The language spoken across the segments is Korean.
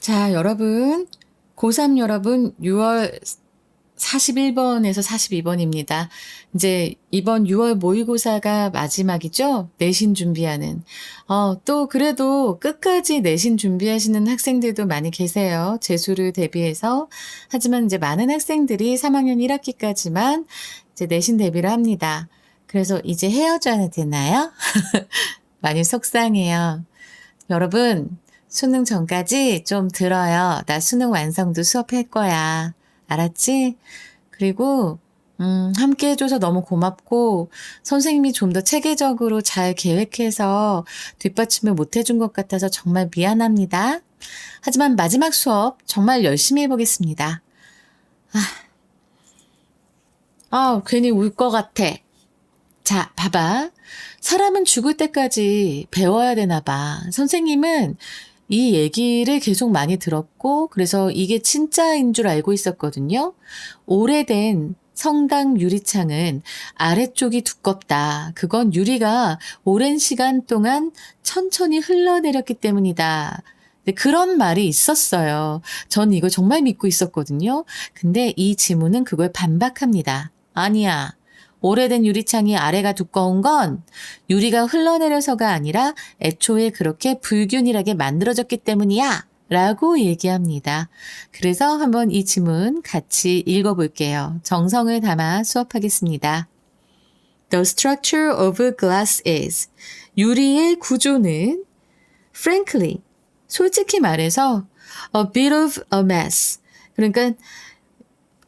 자, 여러분, 고3 여러분, 6월 41번에서 42번입니다. 이제 이번 6월 모의고사가 마지막이죠? 내신 준비하는. 또 그래도 끝까지 내신 준비하시는 학생들도 많이 계세요. 재수를 대비해서. 하지만 이제 많은 학생들이 3학년 1학기까지만 이제 내신 대비를 합니다. 그래서 이제 헤어져야 되나요? 많이 속상해요. 여러분, 수능 전까지 좀 들어요. 나 수능 완성도 수업할 거야. 알았지? 그리고 함께 해줘서 너무 고맙고 선생님이 좀 더 체계적으로 잘 계획해서 뒷받침을 못 해준 것 같아서 정말 미안합니다. 하지만 마지막 수업 정말 열심히 해보겠습니다. 괜히 울 것 같아. 자, 봐봐. 사람은 죽을 때까지 배워야 되나 봐. 선생님은 이 얘기를 계속 많이 들었고, 그래서 이게 진짜인 줄 알고 있었거든요. 오래된 성당 유리창은 아래쪽이 두껍다. 그건 유리가 오랜 시간 동안 천천히 흘러내렸기 때문이다. 그런 말이 있었어요. 전 이거 정말 믿고 있었거든요. 근데 이 지문은 그걸 반박합니다. 아니야. 오래된 유리창이 아래가 두꺼운 건 유리가 흘러내려서가 아니라 애초에 그렇게 불균일하게 만들어졌기 때문이야 라고 얘기합니다. 그래서 한번 이 지문 같이 읽어볼게요. 정성을 담아 수업하겠습니다. The structure of glass is 유리의 구조는 frankly 솔직히 말해서 a bit of a mess 그러니까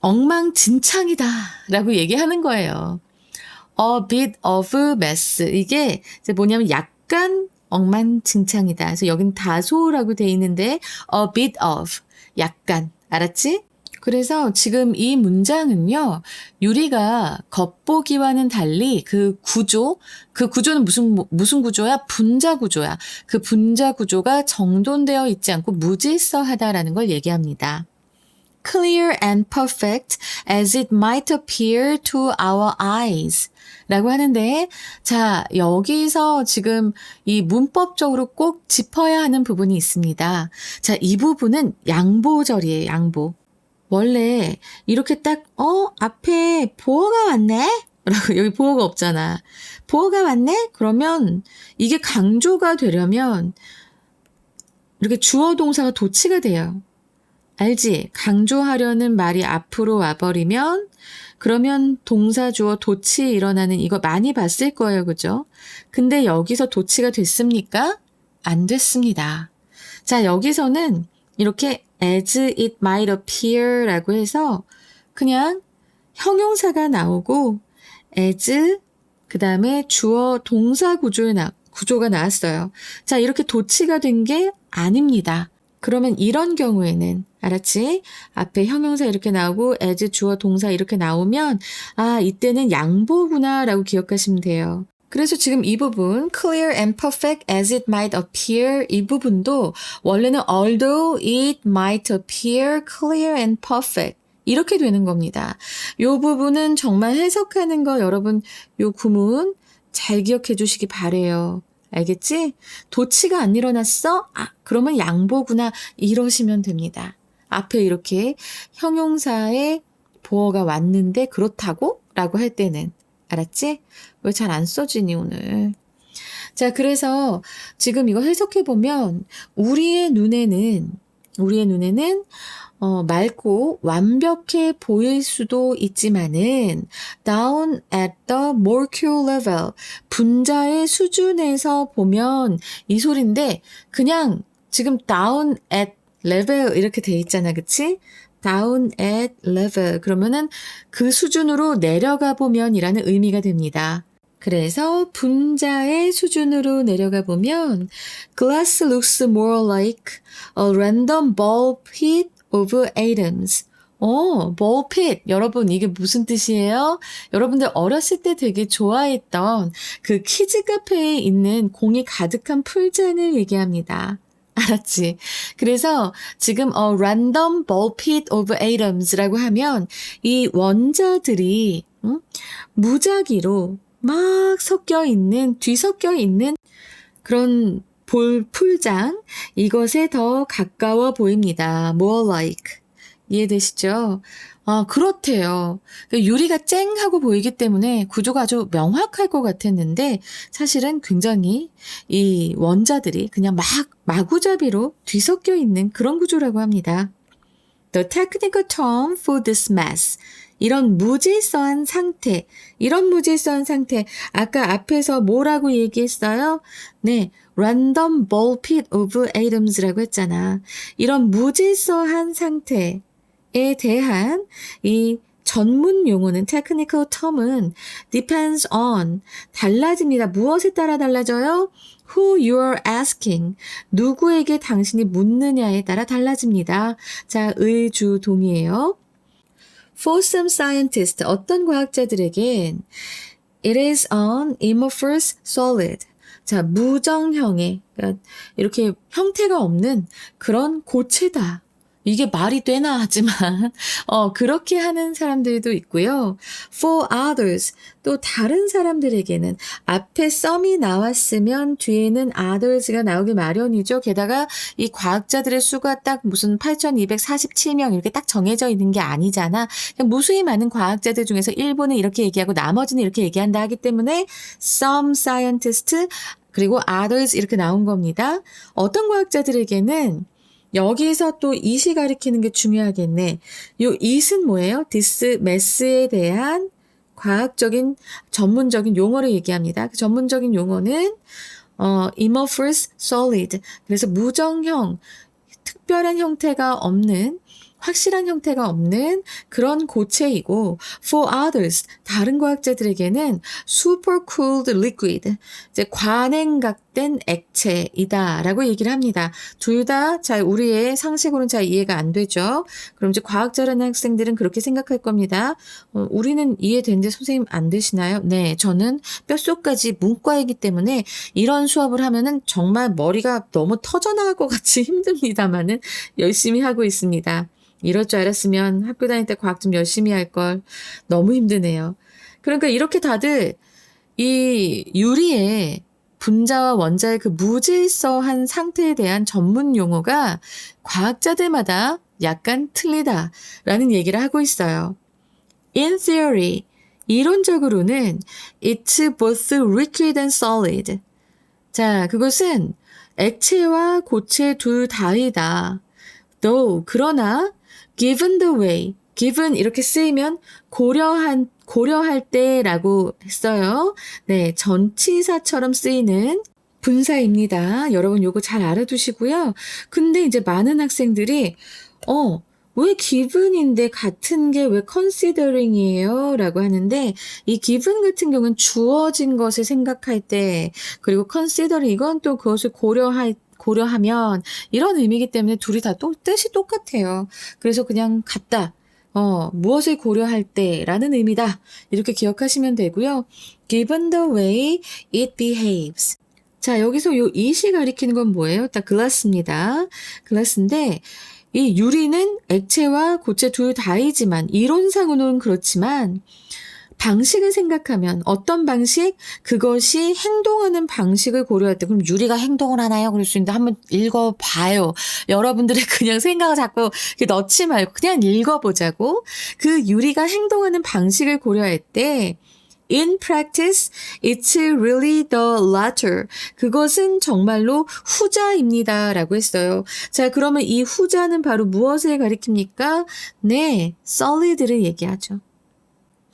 엉망진창이다 라고 얘기하는 거예요. A bit of mess. 이게 이제 뭐냐면 약간 엉망진창이다. 그래서 여긴 다소라고 돼 있는데 a bit of. 약간. 알았지? 그래서 지금 이 문장은요. 유리가 겉보기와는 달리 그 구조는 무슨 구조야? 분자 구조야. 그 분자 구조가 정돈되어 있지 않고 무질서하다라는 걸 얘기합니다. Clear and perfect as it might appear to our eyes. 라고 하는데, 자, 여기서 지금 이 문법적으로 꼭 짚어야 하는 부분이 있습니다. 자, 이 부분은 양보절이에요, 양보. 원래 이렇게 딱, 앞에 보어가 왔네? 라고, 여기 보어가 없잖아. 보어가 왔네? 그러면 이게 강조가 되려면 이렇게 주어 동사가 도치가 돼요. 알지? 강조하려는 말이 앞으로 와버리면 그러면 동사 주어 도치 일어나는 이거 많이 봤을 거예요. 그죠? 근데 여기서 도치가 됐습니까? 안 됐습니다. 자, 여기서는 이렇게 as it might appear 라고 해서 그냥 형용사가 나오고 as 그 다음에 주어 동사 구조가 나왔어요. 자, 이렇게 도치가 된 게 아닙니다. 그러면 이런 경우에는 알았지? 앞에 형용사 이렇게 나오고 as 주어 동사 이렇게 나오면 이때는 양보구나 라고 기억하시면 돼요. 그래서 지금 이 부분 clear and perfect as it might appear 이 부분도 원래는 although it might appear clear and perfect 이렇게 되는 겁니다. 이 부분은 정말 해석하는 거 여러분 요 구문 잘 기억해 주시기 바래요. 알겠지? 도치가 안 일어났어? 그러면 양보구나. 이러시면 됩니다. 앞에 이렇게 형용사에 보어가 왔는데 그렇다고? 라고 할 때는. 알았지? 왜 잘 안 써지니 오늘? 자, 그래서 지금 이거 해석해보면 우리의 눈에는 맑고 완벽해 보일 수도 있지만은 down at the molecule level 분자의 수준에서 보면 이 소린데 그냥 지금 down at level 이렇게 돼 있잖아. 그치? down at level 그러면은 그 수준으로 내려가 보면이라는 의미가 됩니다. 그래서 분자의 수준으로 내려가 보면 glass looks more like a random ball pit of atoms. ball pit. 여러분 이게 무슨 뜻이에요? 여러분들 어렸을 때 되게 좋아했던 그 키즈 카페에 있는 공이 가득한 풀잔을 얘기합니다. 알았지? 그래서 지금 random ball pit of atoms라고 하면 이 원자들이 무작위로 막 뒤섞여 있는 그런 풀장, 이것에 더 가까워 보입니다. more like. 이해되시죠? 그렇대요. 유리가 쨍하고 보이기 때문에 구조가 아주 명확할 것 같았는데 사실은 굉장히 이 원자들이 그냥 마구잡이로 뒤섞여 있는 그런 구조라고 합니다. The technical term for this mass. 이런 무질서한 상태, 아까 앞에서 뭐라고 얘기했어요? 네, random ball pit of atoms라고 했잖아. 이런 무질서한 상태에 대한 이 전문 용어는 technical term은 depends on 달라집니다. 무엇에 따라 달라져요? Who you're asking. 누구에게 당신이 묻느냐에 따라 달라집니다. 자, 의주동이에요. For some scientists, 어떤 과학자들에겐 it is an amorphous solid. 자, 무정형의, 그러니까 이렇게 형태가 없는 그런 고체다. 이게 말이 되나 하지만 그렇게 하는 사람들도 있고요. For others, 또 다른 사람들에게는 앞에 some이 나왔으면 뒤에는 others가 나오기 마련이죠. 게다가 이 과학자들의 수가 딱 무슨 8,247명 이렇게 딱 정해져 있는 게 아니잖아. 그냥 무수히 많은 과학자들 중에서 일부는 이렇게 얘기하고 나머지는 이렇게 얘기한다 하기 때문에 some scientist 그리고 others 이렇게 나온 겁니다. 어떤 과학자들에게는 여기서 또 it이 가리키는 게 중요하겠네. 요 it은 뭐예요? this mass에 대한 과학적인 전문적인 용어를 얘기합니다. 그 전문적인 용어는 amorphous solid. 그래서 무정형, 특별한 형태가 없는 확실한 형태가 없는 그런 고체이고 for others, 다른 과학자들에게는 supercooled liquid, 이제 관행각된 액체이다라고 얘기를 합니다. 둘 다 잘 우리의 상식으로는 잘 이해가 안 되죠. 그럼 이제 과학 잘하는 학생들은 그렇게 생각할 겁니다. 우리는 이해되는데 선생님 안 되시나요? 네, 저는 뼛속까지 문과이기 때문에 이런 수업을 하면은 정말 머리가 너무 터져나갈 것 같이 힘듭니다만은 열심히 하고 있습니다. 이럴 줄 알았으면 학교 다닐 때 과학 좀 열심히 할 걸. 너무 힘드네요. 그러니까 이렇게 다들 이 유리의 분자와 원자의 그 무질서한 상태에 대한 전문 용어가 과학자들마다 약간 틀리다라는 얘기를 하고 있어요. In theory, 이론적으로는 it's both liquid and solid. 자, 그것은 액체와 고체 둘 다이다. Though, 그러나 given the way, given 이렇게 쓰이면 고려할 때라고 했어요. 네, 전치사처럼 쓰이는 분사입니다. 여러분 요거 잘 알아두시고요. 근데 이제 많은 학생들이 왜 given인데 같은 게 왜 considering이에요? 라고 하는데 이 given 같은 경우는 주어진 것을 생각할 때 그리고 considering 이건 또 그것을 고려하면 이런 의미이기 때문에 둘이 다 뜻이 똑같아요. 그래서 그냥 같다. 무엇을 고려할 때라는 의미다. 이렇게 기억하시면 되고요. Given the way it behaves. 자, 여기서 요 it이 가리키는 건 뭐예요? 딱 glass입니다. glass인데 이 유리는 액체와 고체 둘 다이지만 이론상으로는 그렇지만 방식을 생각하면 어떤 방식? 그것이 행동하는 방식을 고려할 때 그럼 유리가 행동을 하나요? 그럴 수 있는데 한번 읽어봐요. 여러분들의 그냥 생각을 자꾸 넣지 말고 그냥 읽어보자고. 그 유리가 행동하는 방식을 고려할 때 In practice, it's really the latter. 그것은 정말로 후자입니다. 라고 했어요. 자, 그러면 이 후자는 바로 무엇을 가리킵니까? 네, solid를 얘기하죠.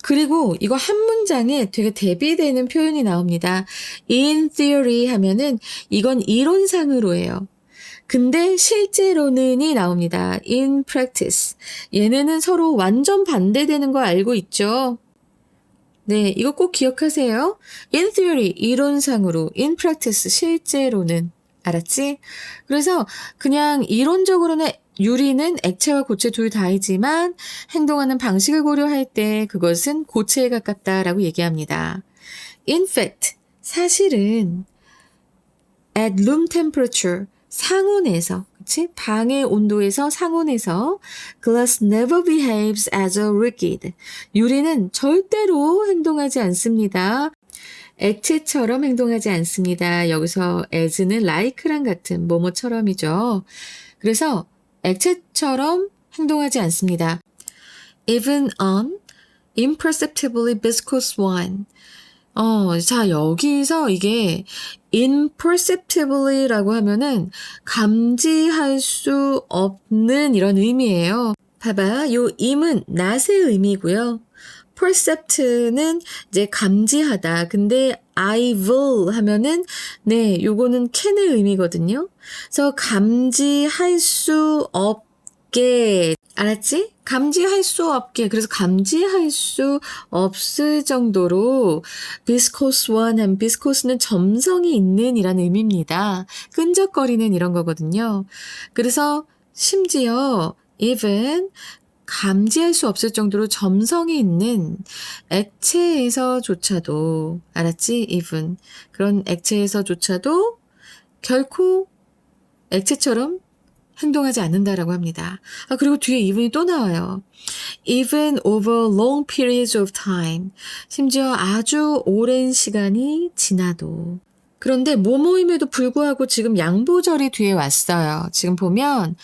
그리고 이거 한 문장에 되게 대비되는 표현이 나옵니다. In theory 하면은 이건 이론상으로예요. 근데 실제로는이 나옵니다. In practice. 얘네는 서로 완전 반대되는 거 알고 있죠? 네, 이거 꼭 기억하세요. In theory, 이론상으로. In practice, 실제로는. 알았지? 그래서 그냥 이론적으로는 유리는 액체와 고체 둘 다이지만 행동하는 방식을 고려할 때 그것은 고체에 가깝다라고 얘기합니다. In fact, 사실은 at room temperature, 상온에서, 그치? 방의 온도에서 상온에서 glass never behaves as a liquid. 유리는 절대로 행동하지 않습니다. 액체처럼 행동하지 않습니다. 여기서 as는 like랑 같은 뭐뭐처럼이죠. 그래서 액체처럼 행동하지 않습니다. Even on imperceptibly viscous wine. 자, 여기서 이게 imperceptibly라고 하면은 감지할 수 없는 이런 의미예요. 봐봐, 요 im은 낫의 의미고요. percept는 이제 감지하다. 근데 I will 하면은 네, 요거는 can의 의미거든요. 그래서 감지할 수 없게 알았지? 감지할 수 없게. 그래서 감지할 수 없을 정도로 viscous one and viscous는 점성이 있는 이라는 의미입니다. 끈적거리는 이런 거거든요. 그래서 심지어 even 감지할 수 없을 정도로 점성이 있는 액체에서조차도 알았지? even 그런 액체에서조차도 결코 액체처럼 행동하지 않는다라고 합니다. 그리고 뒤에 even이 또 나와요. Even over long periods of time. 심지어 아주 오랜 시간이 지나도. 그런데 뭐뭐임에도 불구하고 지금 양보절이 뒤에 왔어요. 지금 보면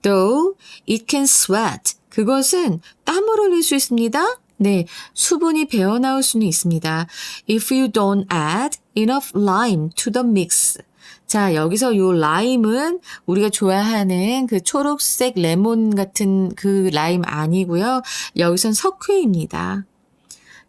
though it can sweat. 그것은 땀을 흘릴 수 있습니다. 네, 수분이 배어나올 수는 있습니다. If you don't add enough lime to the mix. 자, 여기서 요 라임은 우리가 좋아하는 그 초록색 레몬 같은 그 라임 아니고요. 여기선 석회입니다.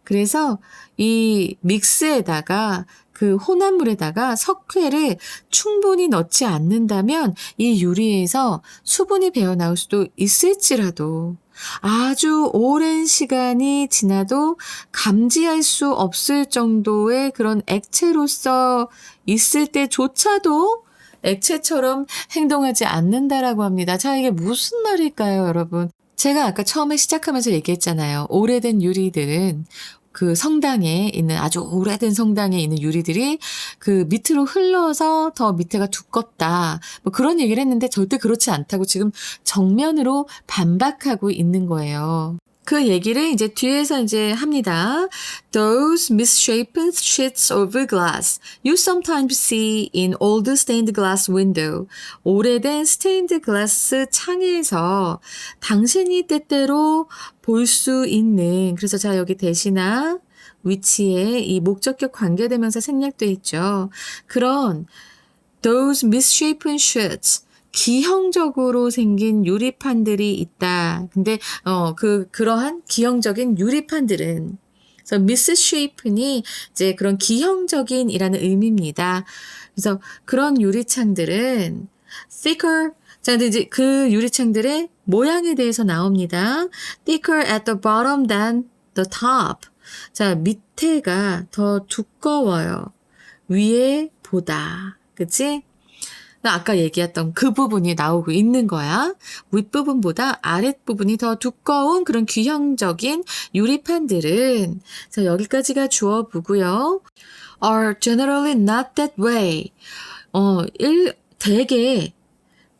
그래서 이 믹스에다가 그 혼합물에다가 석회를 충분히 넣지 않는다면 이 유리에서 수분이 배어나올 수도 있을지라도 아주 오랜 시간이 지나도 감지할 수 없을 정도의 그런 액체로서 있을 때조차도 액체처럼 행동하지 않는다라고 합니다. 자, 이게 무슨 말일까요, 여러분? 제가 아까 처음에 시작하면서 얘기했잖아요. 오래된 유리들은 그 성당에 있는 아주 오래된 성당에 있는 유리들이 그 밑으로 흘러서 더 밑에가 두껍다. 뭐 그런 얘기를 했는데 절대 그렇지 않다고 지금 정면으로 반박하고 있는 거예요. 그 얘기를 이제 뒤에서 이제 합니다. Those misshapen sheets of glass you sometimes see in old stained glass window. 오래된 스테인드 글라스 창에서 당신이 때때로 볼 수 있는 그래서 자 여기 대시나 위치에 이 목적격 관계대명사 생략돼 있죠. 그런 those misshapen sheets 기형적으로 생긴 유리판들이 있다. 근데 그러한 기형적인 유리판들은 그래서 misshapen이 이제 그런 기형적인이라는 의미입니다. 그래서 그런 유리창들은 thicker 자, 근데 이제 그 유리창들의 모양에 대해서 나옵니다. thicker at the bottom than the top. 자, 밑에가 더 두꺼워요. 위에 보다. 그치? 아까 얘기했던 그 부분이 나오고 있는 거야. 윗부분보다 아랫부분이 더 두꺼운 그런 기형적인 유리판들은 자, 여기까지가 주어 부고요. are generally not that way. 대개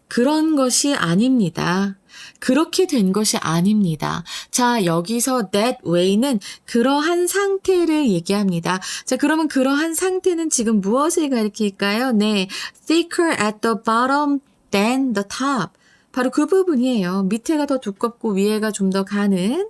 그런 것이 아닙니다. 그렇게 된 것이 아닙니다. 자, 여기서 that way는 그러한 상태를 얘기합니다. 자, 그러면 그러한 상태는 지금 무엇을 가리킬까요? 네, thicker at the bottom than the top. 바로 그 부분이에요. 밑에가 더 두껍고 위에가 좀 더 가는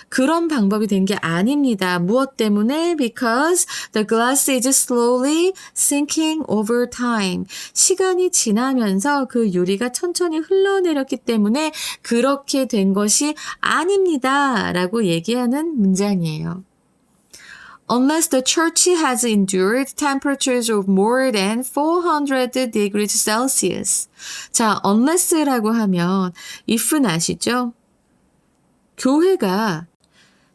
그런 방법이 된 게 아닙니다. 무엇 때문에? Because the glass is slowly sinking over time. 시간이 지나면서 그 유리가 천천히 흘러내렸기 때문에 그렇게 된 것이 아닙니다. 라고 얘기하는 문장이에요. Unless the church has endured temperatures of more than 400 degrees Celsius. 자, unless라고 하면 if는 아시죠? 교회가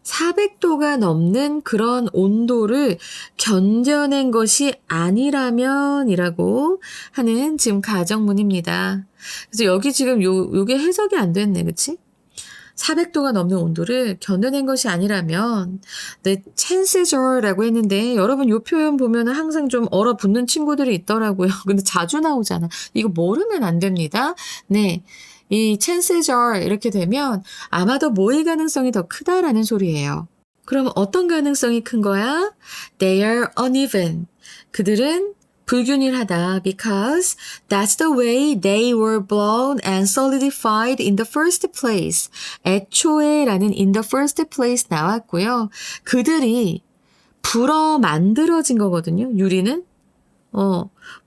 400도가 넘는 그런 온도를 견뎌낸 것이 아니라면이라고 하는 지금 가정문입니다. 그래서 여기 지금 요게 해석이 안 됐네, 그치? 400도가 넘는 온도를 견뎌낸 것이 아니라면 the chances are라고 했는데 여러분 요 표현 보면 항상 좀 얼어붙는 친구들이 있더라고요. 근데 자주 나오잖아. 이거 모르면 안 됩니다. 네, 이 chances are 이렇게 되면 아마도 모일 가능성이 더 크다라는 소리예요. 그럼 어떤 가능성이 큰 거야? They are uneven. 그들은 불균일하다. Because that's the way they were blown and solidified in the first place. 애초에 라는 in the first place 나왔고요. 그들이 불어 만들어진 거거든요. 유리는.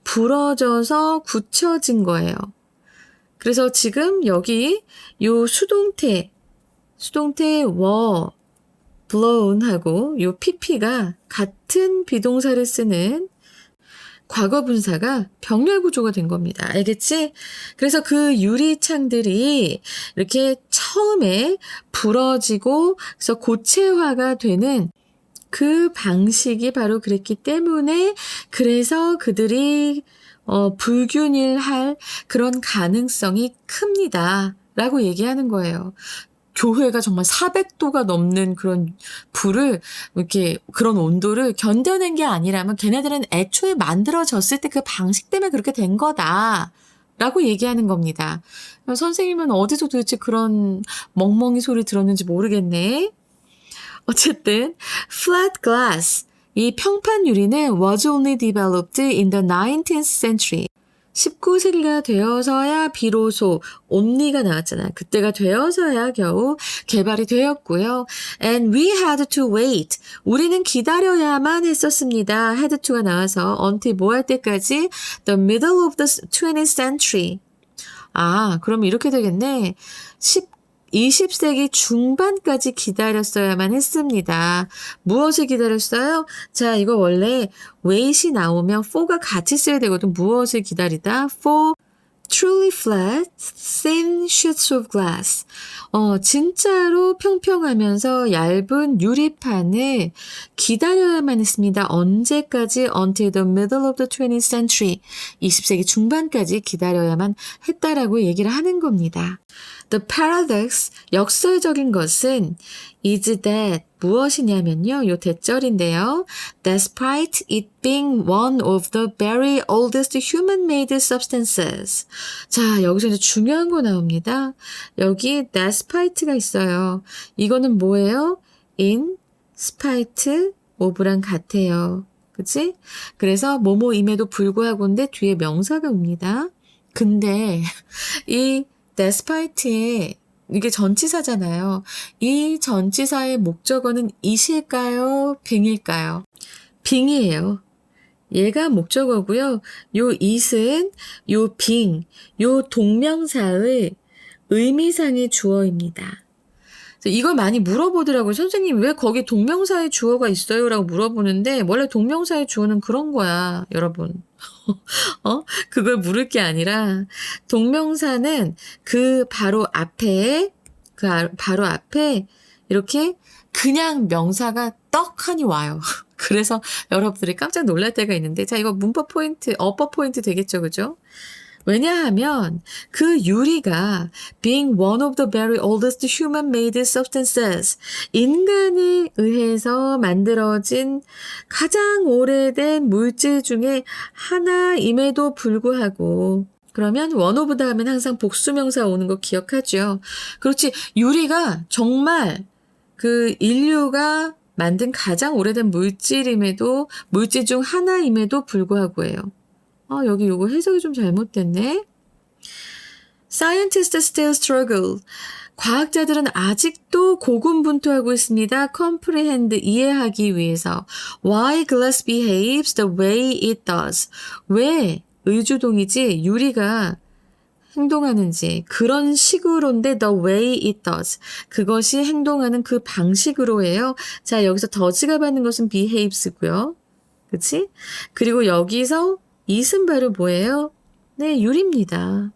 부러져서 굳혀진 거예요. 그래서 지금 여기 요 수동태 were blown 하고 요 pp가 같은 비동사를 쓰는 과거 분사가 병렬 구조가 된 겁니다. 알겠지? 그래서 그 유리창들이 이렇게 처음에 부러지고 그래서 고체화가 되는 그 방식이 바로 그랬기 때문에 그래서 그들이 불균일할 그런 가능성이 큽니다. 라고 얘기하는 거예요. 교회가 정말 400도가 넘는 그런 불을 이렇게 그런 온도를 견뎌낸 게 아니라면 걔네들은 애초에 만들어졌을 때 그 방식 때문에 그렇게 된 거다. 라고 얘기하는 겁니다. 선생님은 어디서 도대체 그런 멍멍이 소리 들었는지 모르겠네. 어쨌든 flat glass, 이 평판 유리는 was only developed in the 19th century. 19세기가 되어서야 비로소 옴니가 나왔잖아요. 그때가 되어서야 겨우 개발이 되었고요. And we had to wait. 우리는 기다려야만 했었습니다. had to가 나와서 until 뭐 할 때까지? The middle of the 20th century. 그럼 이렇게 되겠네. 20세기 중반까지 기다렸어야만 했습니다. 무엇을 기다렸어요? 자, 이거 원래 wait이 나오면 for가 같이 써야 되거든. 무엇을 기다리다? For truly flat, thin sheets of glass. 진짜로 평평하면서 얇은 유리판을 기다려야만 했습니다. 언제까지? Until the middle of the 20th century. 20세기 중반까지 기다려야만 했다라고 얘기를 하는 겁니다. The paradox, 역설적인 것은 is that 무엇이냐면요. 요 대절인데요. Despite it being one of the very oldest human-made substances. 자, 여기서 이제 중요한 거 나옵니다. 여기 despite가 있어요. 이거는 뭐예요? in spite of랑 같아요. 그치? 그래서 뭐뭐임에도 불구하고인데 뒤에 명사가 옵니다. 근데 이 despite의 이게 전치사잖아요. 이 전치사의 목적어는 it일까요? being일까요? being이에요. 얘가 목적어고요. 요 it은 요 being, 요 동명사의 의미상의 주어입니다. 이걸 많이 물어보더라고요. 선생님 왜 거기 동명사의 주어가 있어요? 라고 물어보는데 원래 동명사의 주어는 그런 거야, 여러분. 그걸 물을 게 아니라 동명사는 그 바로 앞에 이렇게 그냥 명사가 떡하니 와요. 그래서 여러분들이 깜짝 놀랄 때가 있는데 자, 이거 문법 포인트, 어법 포인트 되겠죠, 그죠? 왜냐하면 그 유리가 being one of the very oldest human-made substances, 인간에 의해서 만들어진 가장 오래된 물질 중에 하나임에도 불구하고 그러면 one of 다음엔 항상 복수명사 오는 거 기억하죠? 그렇지, 유리가 정말 그 인류가 만든 가장 오래된 물질 중 하나임에도 불구하고예요. 여기 요거 해석이 좀 잘못됐네. Scientists still struggle. 과학자들은 아직도 고군분투하고 있습니다. comprehend, 이해하기 위해서. Why glass behaves the way it does. 왜 의주동이지 유리가 행동하는지 그런 식으로인데 the way it does. 그것이 행동하는 그 방식으로예요. 자, 여기서 does가 받는 것은 behaves고요. 그치? 그리고 여기서 it은 바로 뭐예요? 네, 유리입니다.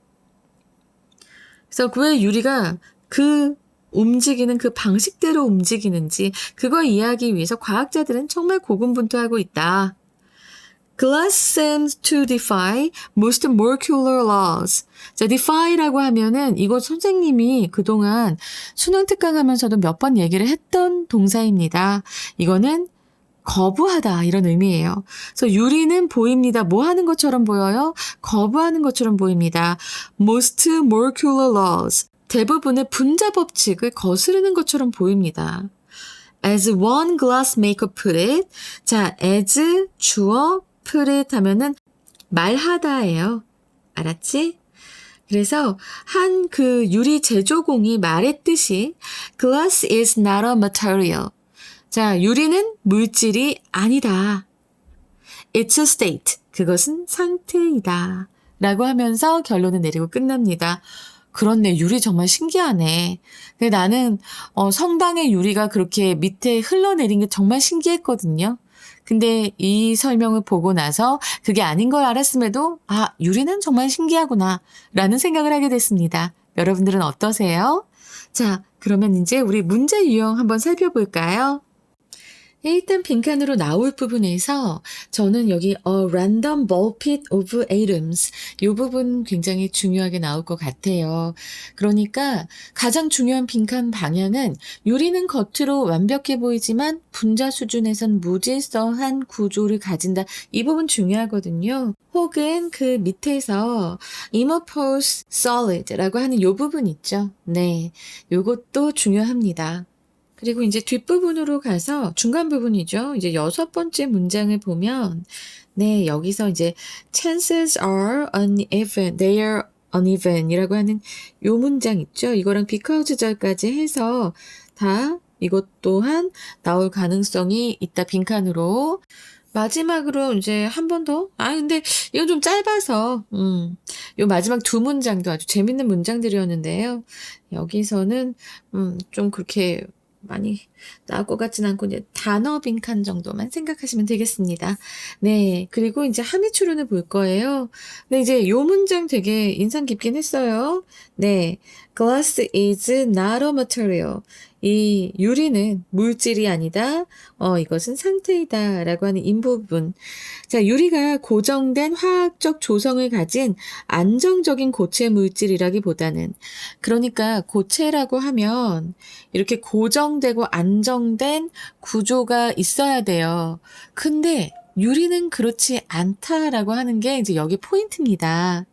그래서 왜 유리가 그 움직이는 그 방식대로 움직이는지 그걸 이해하기 위해서 과학자들은 정말 고군분투하고 있다. Glass seems to defy most molecular laws. 자, defy라고 하면은 이거 선생님이 그동안 수능 특강하면서도 몇 번 얘기를 했던 동사입니다. 이거는 거부하다 이런 의미예요. 그래서 유리는 보입니다. 뭐 하는 것처럼 보여요? 거부하는 것처럼 보입니다. Most molecular laws. 대부분의 분자 법칙을 거스르는 것처럼 보입니다. as one glass maker put it. 자, as 주어 put it 하면은 말하다예요. 알았지? 그래서 한 그 유리 제조공이 말했듯이 glass is not a material. 자, 유리는 물질이 아니다. It's a state. 그것은 상태이다. 라고 하면서 결론을 내리고 끝납니다. 그렇네. 유리 정말 신기하네. 근데 나는 성당의 유리가 그렇게 밑에 흘러내린 게 정말 신기했거든요. 근데 이 설명을 보고 나서 그게 아닌 걸 알았음에도 유리는 정말 신기하구나 라는 생각을 하게 됐습니다. 여러분들은 어떠세요? 자, 그러면 이제 우리 문제 유형 한번 살펴볼까요? 일단 빈칸으로 나올 부분에서 저는 여기 a random ball pit of atoms 이 부분 굉장히 중요하게 나올 것 같아요. 그러니까 가장 중요한 빈칸 방향은 유리는 겉으로 완벽해 보이지만 분자 수준에선 무질서한 구조를 가진다. 이 부분 중요하거든요. 혹은 그 밑에서 amorphous solid라고 하는 이 부분 있죠. 네, 요것도 중요합니다. 그리고 이제 뒷부분으로 가서 중간 부분이죠. 이제 6번째 문장을 보면 네, 여기서 이제 chances are uneven, they are uneven 이라고 하는 요 문장 있죠. 이거랑 because절까지 해서 다 이것 또한 나올 가능성이 있다. 빈칸으로. 마지막으로 이제 한 번 더. 근데 이건 좀 짧아서, 요 마지막 두 문장도 아주 재밌는 문장들이었는데요. 여기서는, 좀 그렇게 많이 나올 것 같진 않고 이제 단어 빈칸 정도만 생각하시면 되겠습니다. 네, 그리고 이제 함의 추론을 볼 거예요. 네, 이제 요 문장 되게 인상 깊긴 했어요. 네, glass is not a material. 이 유리는 물질이 아니다. 이것은 상태이다. 라고 하는 인부분. 자, 유리가 고정된 화학적 조성을 가진 안정적인 고체 물질이라기보다는 그러니까 고체라고 하면 이렇게 고정되고 안정된 구조가 있어야 돼요. 근데 유리는 그렇지 않다라고 하는 게 이제 여기 포인트입니다.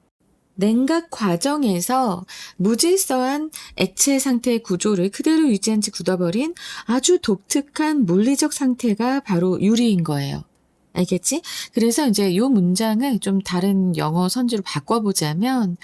냉각 과정에서 무질서한 액체 상태의 구조를 그대로 유지한 채 굳어버린 아주 독특한 물리적 상태가 바로 유리인 거예요. 알겠지? 그래서 이제 이 문장을 좀 다른 영어 선지로 바꿔보자면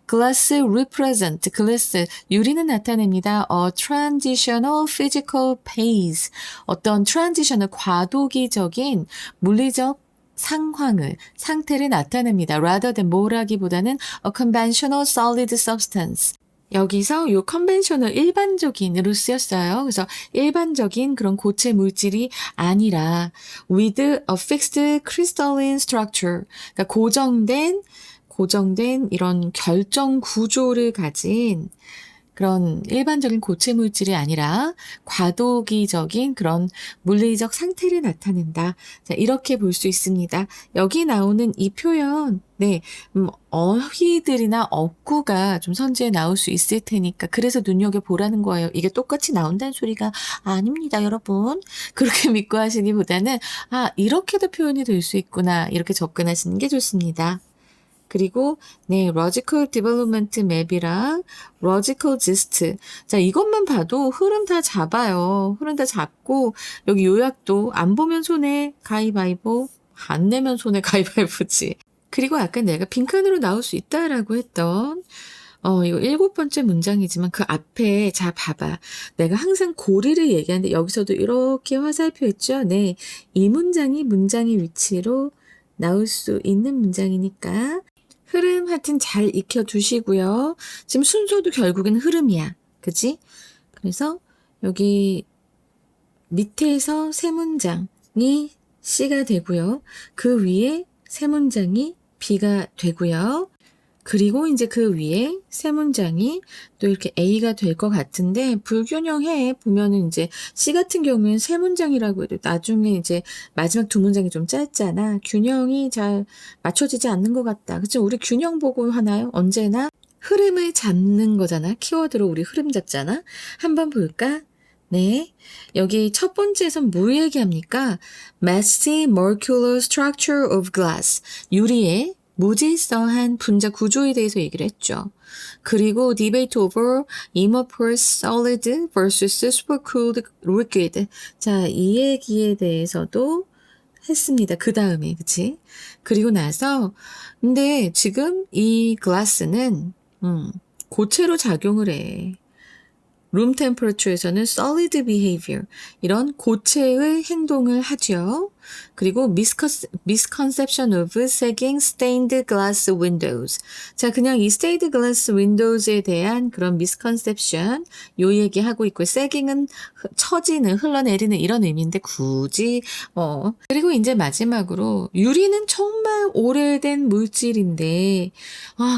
glass represent, glass, 유리는 나타냅니다. A transitional physical phase, 어떤 transitional 과도기적인 물리적 상태를 나타냅니다. rather than 뭐라기보다는 a conventional solid substance. 여기서 요 conventional 일반적인으로 쓰였어요. 그래서 일반적인 그런 고체 물질이 아니라 with a fixed crystalline structure. 그러니까 고정된 이런 결정 구조를 가진 그런 일반적인 고체 물질이 아니라 과도기적인 그런 물리적 상태를 나타낸다. 자, 이렇게 볼 수 있습니다. 여기 나오는 이 표현, 네, 어휘들이나 어구가 좀 선지에 나올 수 있을 테니까 그래서 눈여겨보라는 거예요. 이게 똑같이 나온다는 소리가 아닙니다, 여러분. 그렇게 믿고 하시기보다는 이렇게도 표현이 될 수 있구나. 이렇게 접근하시는 게 좋습니다. 그리고 네, logical development map이랑 logical gist. 자, 이것만 봐도 흐름 다 잡아요. 흐름 다 잡고 여기 요약도 안 보면 손해 가위바위보, 안 내면 손해 가위바위보지. 그리고 아까 내가 빈칸으로 나올 수 있다라고 했던 이거 7번째 문장이지만 그 앞에 자 봐봐. 내가 항상 고리를 얘기하는데 여기서도 이렇게 화살표 했죠. 네, 이 문장이 문장의 위치로 나올 수 있는 문장이니까 흐름 하여튼 잘 익혀두시고요. 지금 순서도 결국엔 흐름이야. 그치? 그래서 여기 밑에서 세 문장이 C가 되고요. 그 위에 세 문장이 B가 되고요. 그리고 이제 그 위에 세 문장이 또 이렇게 A가 될 것 같은데 불균형해 보면은 이제 C 같은 경우에는 세 문장이라고 해도 나중에 이제 마지막 두 문장이 좀 짧잖아. 균형이 잘 맞춰지지 않는 것 같다. 그쵸? 우리 균형 보고 하나요? 언제나 흐름을 잡는 거잖아. 키워드로 우리 흐름 잡잖아. 한번 볼까? 네. 여기 첫 번째에선 뭘 얘기합니까? Messy molecular structure of glass. 유리의 무질서한 분자 구조에 대해서 얘기를 했죠. 그리고 debate over amorphous solid versus supercooled liquid. 자, 이 얘기에 대해서도 했습니다. 그 다음에, 그치? 그리고 나서, 근데 지금 이 글라스는, 고체로 작용을 해. room temperature에서는 solid behavior, 이런 고체의 행동을 하죠. 그리고 misconception of sagging stained glass windows. 자, 그냥 이 stained glass windows에 대한 그런 misconception, 요 얘기하고 있고, sagging은 처지는, 흘러내리는 이런 의미인데, 굳이, 그리고 이제 마지막으로, 유리는 정말 오래된 물질인데,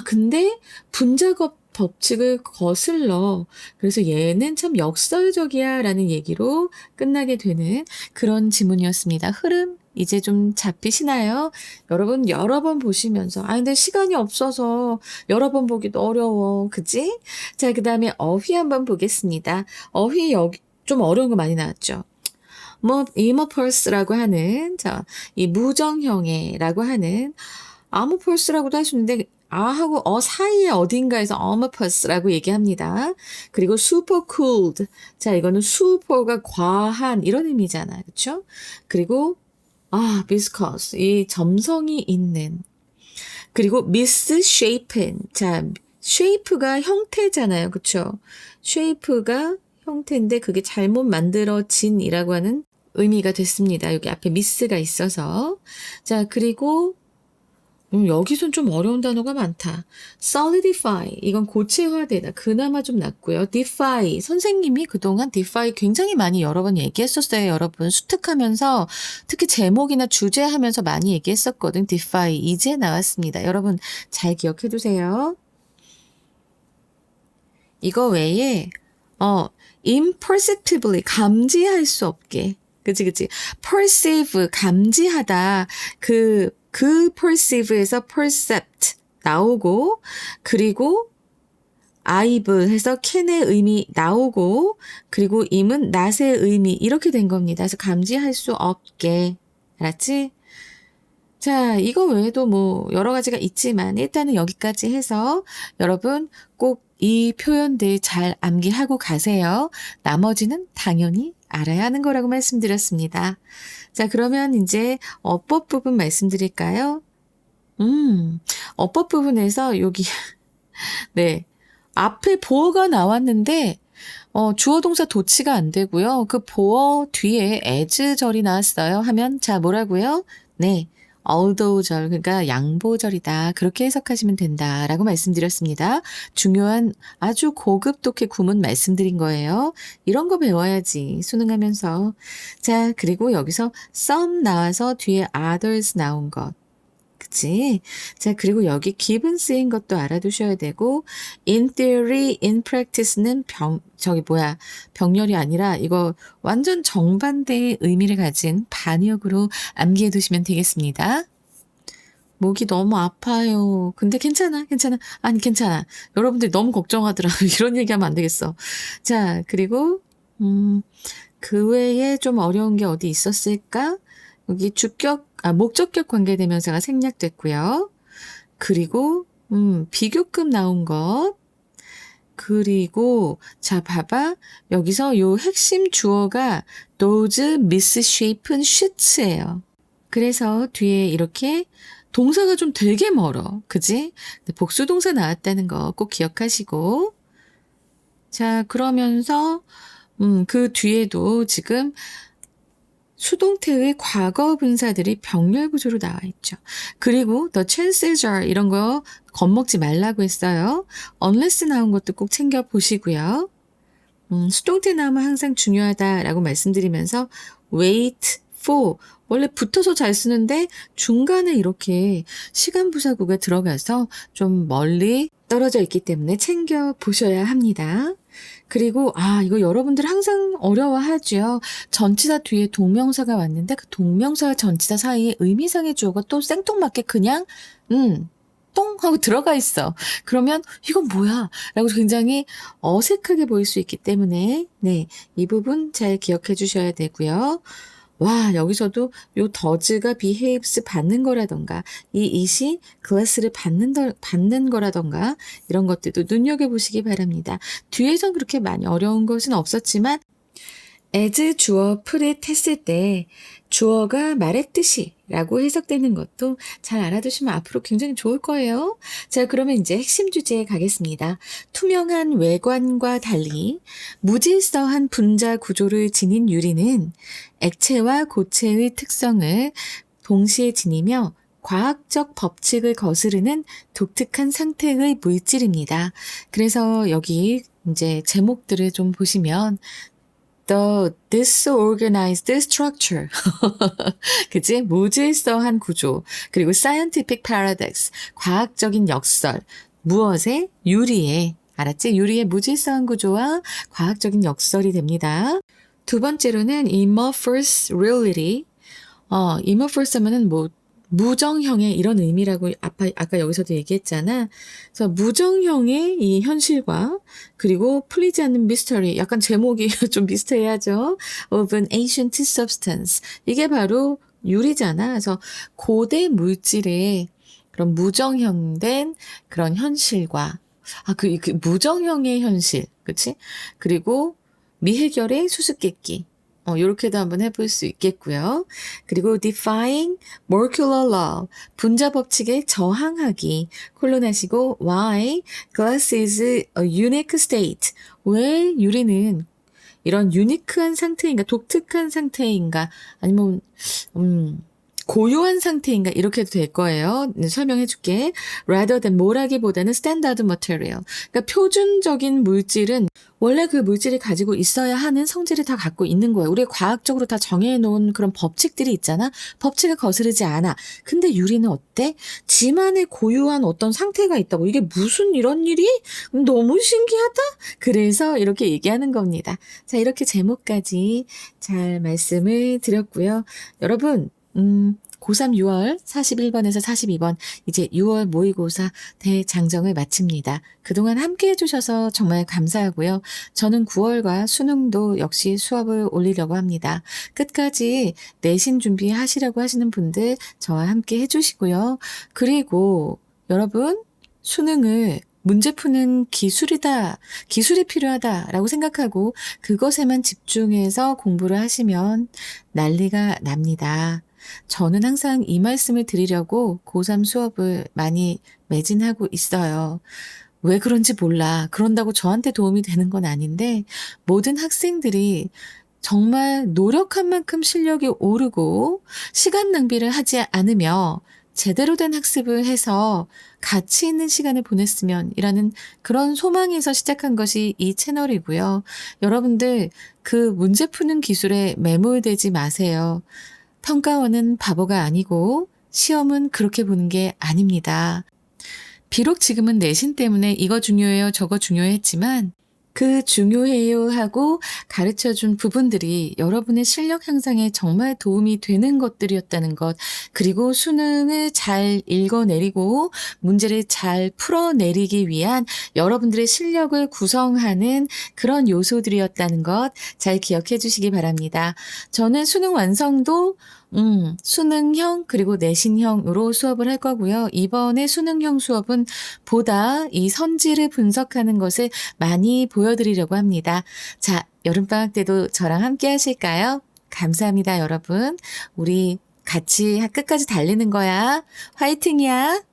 근데 분자법 법칙을 거슬러. 그래서 얘는 참 역설적이야 라는 얘기로 끝나게 되는 그런 지문이었습니다. 흐름 이제 좀 잡히시나요? 여러분 여러 번 보시면서 근데 시간이 없어서 여러 번 보기도 어려워. 그지? 자, 그 다음에 어휘 한번 보겠습니다. 어휘 여기 좀 어려운 거 많이 나왔죠. amorphous라고 하는 이 무정형의라고 하는 amorphous라고도 할 수 있는데 하고 사이에 어딘가에서 amorphous라고 얘기합니다. 그리고 supercooled. 자, 이거는 super가 과한 이런 의미잖아요. 그렇죠? 그리고 viscous. 이 점성이 있는. 그리고 misshapen. 자, shape가 형태잖아요. 그렇죠? shape가 형태인데 그게 잘못 만들어진이라고 하는 의미가 됐습니다. 여기 앞에 miss가 있어서. 자, 그리고 여기선 좀 어려운 단어가 많다. solidify, 이건 고체화되다. 그나마 좀 낫고요. defy, 선생님이 그동안 defy 굉장히 많이 여러 번 얘기했었어요. 여러분 수특하면서 특히 제목이나 주제하면서 많이 얘기했었거든. defy, 이제 나왔습니다. 여러분 잘 기억해 두세요. 이거 외에 imperceptibly, 감지할 수 없게. 그치. perceive, 감지하다. 그 perceive에서 percept 나오고, 그리고 able 해서 can의 의미 나오고, 그리고 im은 not의 의미 이렇게 된 겁니다. 그래서 감지할 수 없게. 알았지? 자, 이거 외에도 뭐 여러 가지가 있지만 일단은 여기까지 해서 여러분 꼭 이 표현들 잘 암기하고 가세요. 나머지는 당연히 알아야 하는 거라고 말씀드렸습니다. 자, 그러면 이제 어법 부분 말씀드릴까요? 어법 부분에서 여기 네, 앞에 보어가 나왔는데 주어 동사 도치가 안 되고요. 그 보어 뒤에 as절이 나왔어요. 하면 자, 뭐라고요? 네, althoug절, 그러니까 양보절이다. 그렇게 해석하시면 된다라고 말씀드렸습니다. 중요한 아주 고급 독해 구문 말씀드린 거예요. 이런 거 배워야지, 수능하면서. 자, 그리고 여기서 some 나와서 뒤에 others 나온 것. 그치? 자, 그리고 여기 given 쓰인 것도 알아두셔야 되고, in theory, in practice는 병렬이 아니라 이거 완전 정반대의 의미를 가진 반역으로 암기해 두시면 되겠습니다. 목이 너무 아파요. 근데 괜찮아. 아니, 괜찮아. 여러분들이 너무 걱정하더라. 이런 얘기하면 안 되겠어. 자, 그리고, 그 외에 좀 어려운 게 어디 있었을까? 여기 목적격 관계대명사가 생략됐고요. 그리고 비교급 나온 것. 그리고 자, 봐봐. 여기서 요 핵심 주어가 those misshapen sheets예요. 그래서 뒤에 이렇게 동사가 좀 되게 멀어. 그지? 복수동사 나왔다는 거 꼭 기억하시고. 자, 그러면서 그 뒤에도 지금 수동태의 과거 분사들이 병렬 구조로 나와 있죠. 그리고 the chances are 이런 거 겁먹지 말라고 했어요. unless 나온 것도 꼭 챙겨보시고요. 수동태 나오면 항상 중요하다라고 말씀드리면서 wait for 원래 붙어서 잘 쓰는데 중간에 이렇게 시간 부사구가 들어가서 좀 멀리 떨어져 있기 때문에 챙겨보셔야 합니다. 그리고 이거 여러분들 항상 어려워하죠. 전치사 뒤에 동명사가 왔는데 그 동명사와 전치사 사이에 의미상의 주어가 또 생뚱맞게 그냥 똥 하고 들어가 있어. 그러면 이건 뭐야? 라고 굉장히 어색하게 보일 수 있기 때문에 네, 이 부분 잘 기억해 주셔야 되고요. 와, 여기서도 요 does가 behaves 받는 거라던가, 이 it이 glass를 받는 거라던가, 이런 것들도 눈여겨보시기 바랍니다. 뒤에선 그렇게 많이 어려운 것은 없었지만, as 주어 put it 했을 때 주어가 말했듯이 라고 해석되는 것도 잘 알아두시면 앞으로 굉장히 좋을 거예요. 자, 그러면 이제 핵심 주제에 가겠습니다. 투명한 외관과 달리 무질서한 분자 구조를 지닌 유리는 액체와 고체의 특성을 동시에 지니며 과학적 법칙을 거스르는 독특한 상태의 물질입니다. 그래서 여기 이제 제목들을 좀 보시면 The disorganized structure. 그치? 무질서한 구조. 그리고 scientific paradox. 과학적인 역설. 무엇에? 유리에. 알았지? 유리의 무질서한 구조와 과학적인 역설이 됩니다. 두 번째로는 amorphous reality. amorphous 하면은 뭐, 무정형의 이런 의미라고 아까 여기서도 얘기했잖아. 그래서 무정형의 이 현실과 그리고 풀리지 않는 미스터리, 약간 제목이 좀 비슷해야죠. of an ancient substance. 이게 바로 유리잖아. 그래서 고대 물질의 그런 무정형된 그런 현실과 그 무정형의 현실, 그치? 그리고 미해결의 수수께끼. 요렇게도 한번 해볼 수 있겠고요. 그리고 defying molecular law, 분자 법칙에 저항하기, 콜론하시고 why glass is a unique state, 왜 유리는 이런 유니크한 상태인가, 독특한 상태인가, 아니면 고요한 상태인가 이렇게 해도 될 거예요. 설명해 줄게. rather than 뭐라기보다는 standard material. 그러니까 표준적인 물질은 원래 그 물질이 가지고 있어야 하는 성질을 다 갖고 있는 거예요. 우리가 과학적으로 다 정해놓은 그런 법칙들이 있잖아. 법칙을 거스르지 않아. 근데 유리는 어때? 지만의 고유한 어떤 상태가 있다고. 이게 무슨 이런 일이? 너무 신기하다? 그래서 이렇게 얘기하는 겁니다. 자, 이렇게 제목까지 잘 말씀을 드렸고요. 여러분, 고3 6월 41번에서 42번 이제 6월 모의고사 대장정을 마칩니다. 그동안 함께 해주셔서 정말 감사하고요. 저는 9월과 수능도 역시 수업을 올리려고 합니다. 끝까지 내신 준비하시려고 하시는 분들 저와 함께 해주시고요. 그리고 여러분 수능을 문제 푸는 기술이 필요하다라고 생각하고 그것에만 집중해서 공부를 하시면 난리가 납니다. 저는 항상 이 말씀을 드리려고 고3 수업을 많이 매진하고 있어요. 왜 그런지 몰라. 그런다고 저한테 도움이 되는 건 아닌데 모든 학생들이 정말 노력한 만큼 실력이 오르고 시간 낭비를 하지 않으며 제대로 된 학습을 해서 가치 있는 시간을 보냈으면 이라는 그런 소망에서 시작한 것이 이 채널이고요. 여러분들 그 문제 푸는 기술에 매몰되지 마세요. 평가원은 바보가 아니고 시험은 그렇게 보는 게 아닙니다. 비록 지금은 내신 때문에 이거 중요해요, 저거 중요했지만 그 중요해요 하고 가르쳐준 부분들이 여러분의 실력 향상에 정말 도움이 되는 것들이었다는 것, 그리고 수능을 잘 읽어내리고 문제를 잘 풀어내리기 위한 여러분들의 실력을 구성하는 그런 요소들이었다는 것 잘 기억해 주시기 바랍니다. 저는 수능 완성도 수능형 그리고 내신형으로 수업을 할 거고요. 이번에 수능형 수업은 보다 이 선지를 분석하는 것을 많이 보여드리려고 합니다. 자, 여름방학 때도 저랑 함께 하실까요? 감사합니다, 여러분. 우리 같이 끝까지 달리는 거야. 화이팅이야.